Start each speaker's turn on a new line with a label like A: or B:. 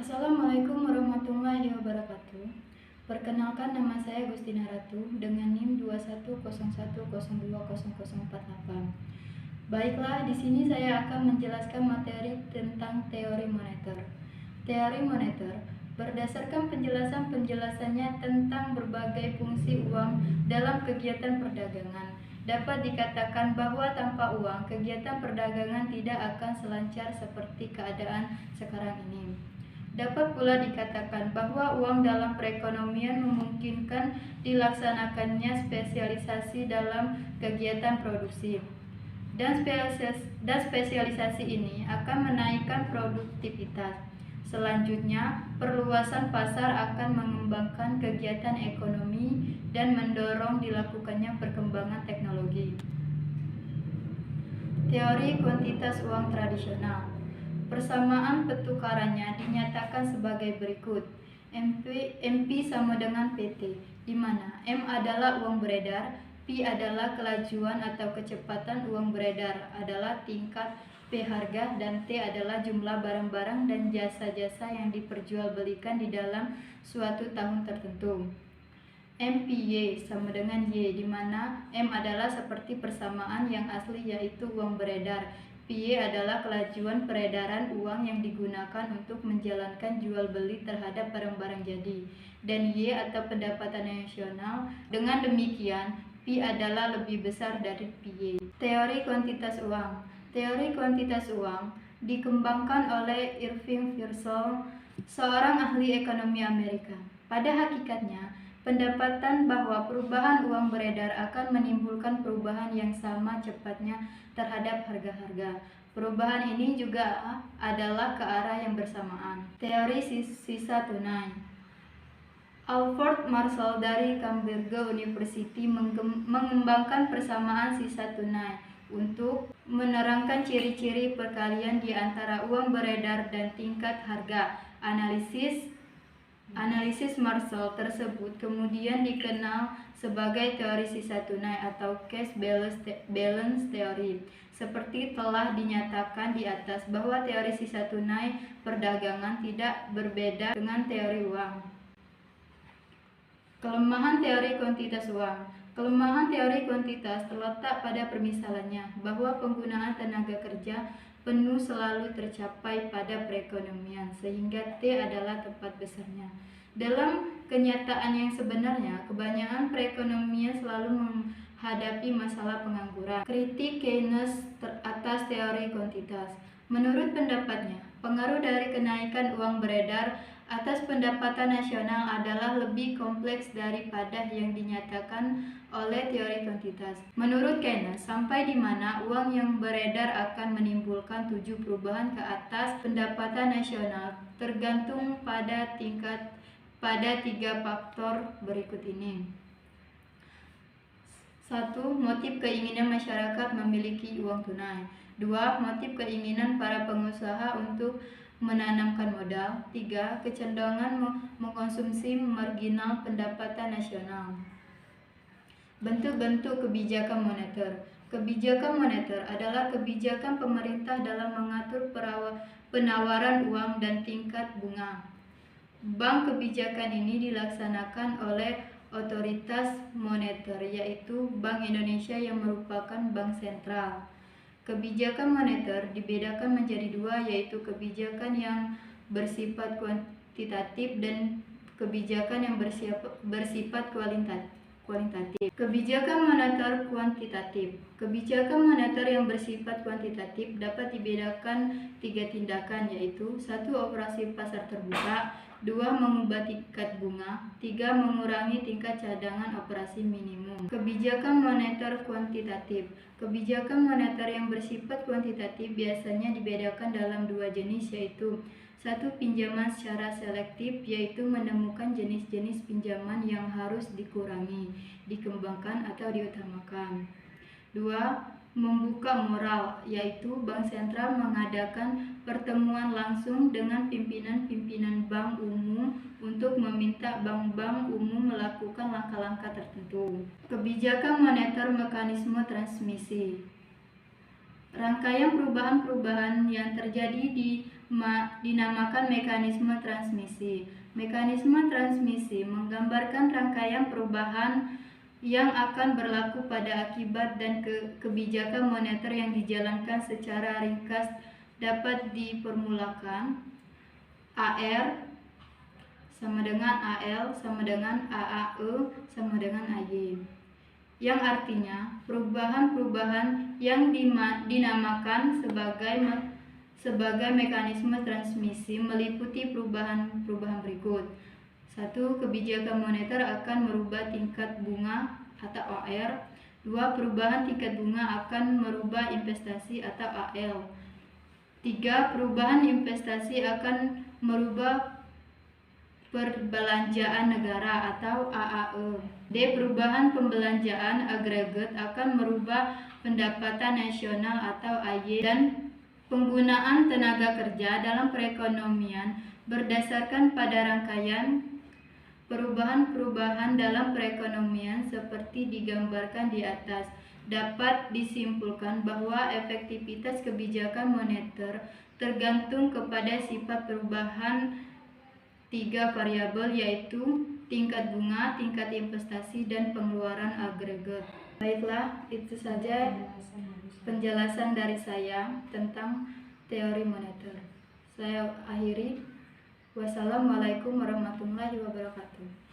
A: Assalamualaikum warahmatullahi wabarakatuh. Perkenalkan, nama saya Gustina Ratu dengan NIM 2101020048. Baiklah, di sini saya akan menjelaskan materi tentang teori moneter. Teori moneter berdasarkan penjelasannya tentang berbagai fungsi uang dalam kegiatan perdagangan. Dapat dikatakan bahwa tanpa uang, kegiatan perdagangan tidak akan selancar seperti keadaan sekarang ini. Dapat pula dikatakan bahwa uang dalam perekonomian memungkinkan dilaksanakannya spesialisasi dalam kegiatan produksi. Dan spesialisasi ini akan menaikkan produktivitas. Selanjutnya, perluasan pasar akan mengembangkan kegiatan ekonomi dan mendorong dilakukannya perkembangan teknologi. Teori kuantitas uang tradisional. Persamaan pertukarannya dinyatakan sebagai berikut. MP sama dengan PT, di mana M adalah uang beredar, P adalah kelajuan atau kecepatan uang beredar adalah tingkat P harga, dan T adalah jumlah barang-barang dan jasa-jasa yang diperjualbelikan di dalam suatu tahun tertentu. MPY sama dengan Y, di mana M adalah seperti persamaan yang asli yaitu uang beredar. PY adalah kelajuan peredaran uang yang digunakan untuk menjalankan jual beli terhadap barang-barang jadi, dan Y atau pendapatan nasional. Dengan demikian, P adalah lebih besar dari PY. Teori kuantitas uang. Teori kuantitas uang dikembangkan oleh Irving Fisher, seorang ahli ekonomi Amerika. Pada hakikatnya, pendapatan bahwa perubahan uang beredar akan menimbulkan perubahan yang sama cepatnya terhadap harga-harga. Perubahan ini juga adalah ke arah yang bersamaan. Teori sisa tunai. Alfred Marshall dari Cambridge University mengembangkan persamaan sisa tunai untuk menerangkan ciri-ciri perkalian di antara uang beredar dan tingkat harga. Analisis Marshall tersebut kemudian dikenal sebagai teori sisa tunai atau cash balance theory. Seperti telah dinyatakan di atas bahwa teori sisa tunai perdagangan tidak berbeda dengan teori uang. Kelemahan teori kuantitas uang. Kelemahan teori kuantitas terletak pada permisalannya bahwa penggunaan tenaga kerja penuh selalu tercapai pada perekonomian, sehingga T adalah tempat besarnya. Dalam kenyataan yang sebenarnya, kebanyakan perekonomian selalu menghadapi masalah pengangguran. Kritik Keynes atas teori kuantitas. Menurut pendapatnya, pengaruh dari kenaikan uang beredar atas pendapatan nasional adalah lebih kompleks daripada yang dinyatakan oleh teori kuantitas. Menurut Keynes, sampai di mana uang yang beredar akan menimbulkan 7 perubahan ke atas pendapatan nasional tergantung pada 3 faktor berikut ini. 1. Motif keinginan masyarakat memiliki uang tunai. 2. Motif keinginan para pengusaha untuk menanamkan modal. 3. Kecenderungan mengkonsumsi marginal pendapatan nasional. Bentuk-bentuk kebijakan moneter. Kebijakan moneter adalah kebijakan pemerintah dalam mengatur penawaran uang dan tingkat bunga. Bank kebijakan ini dilaksanakan oleh otoritas moneter, yaitu Bank Indonesia yang merupakan bank sentral. Kebijakan moneter dibedakan menjadi 2, yaitu kebijakan yang bersifat kuantitatif dan kebijakan yang bersifat kualitatif. Kebijakan moneter kuantitatif. Kebijakan moneter yang bersifat kuantitatif dapat dibedakan 3 tindakan, yaitu 1. Operasi pasar terbuka, 2. Mengubah tingkat bunga, 3. Mengurangi tingkat cadangan operasi minimum. Kebijakan moneter kuantitatif. Kebijakan moneter yang bersifat kuantitatif biasanya dibedakan dalam 2 jenis, yaitu 1. Pinjaman secara selektif, yaitu menemukan jenis-jenis pinjaman yang harus dikurangi, dikembangkan atau diutamakan. 2. Membuka moral, yaitu bank sentral mengadakan pertemuan langsung dengan pimpinan-pimpinan bank umum untuk meminta bank-bank umum melakukan langkah-langkah tertentu. Kebijakan moneter mekanisme transmisi. Rangkaian perubahan-perubahan yang terjadi di dinamakan mekanisme transmisi. Mekanisme transmisi menggambarkan rangkaian perubahan yang akan berlaku pada akibat dan kebijakan moneter yang dijalankan secara ringkas dapat diformulakan AR sama dengan AL sama dengan AAE sama dengan AY, yang artinya perubahan-perubahan yang dinamakan sebagai mekanisme transmisi meliputi perubahan-perubahan berikut. 1. Kebijakan moneter akan merubah tingkat bunga atau AR. 2. Perubahan tingkat bunga akan merubah investasi atau AL. 3. Perubahan investasi akan merubah perbelanjaan negara atau AAE. D. Perubahan pembelanjaan agregat akan merubah pendapatan nasional atau AY. Dan penggunaan tenaga kerja dalam perekonomian berdasarkan pada rangkaian perubahan-perubahan dalam perekonomian seperti digambarkan di atas. Dapat disimpulkan bahwa efektivitas kebijakan moneter tergantung kepada sifat perubahan 3 variabel, yaitu tingkat bunga, tingkat investasi, dan pengeluaran agregat. Baiklah, itu saja penjelasan dari saya tentang teori moneter. Saya akhiri. Wassalamualaikum warahmatullahi wabarakatuh.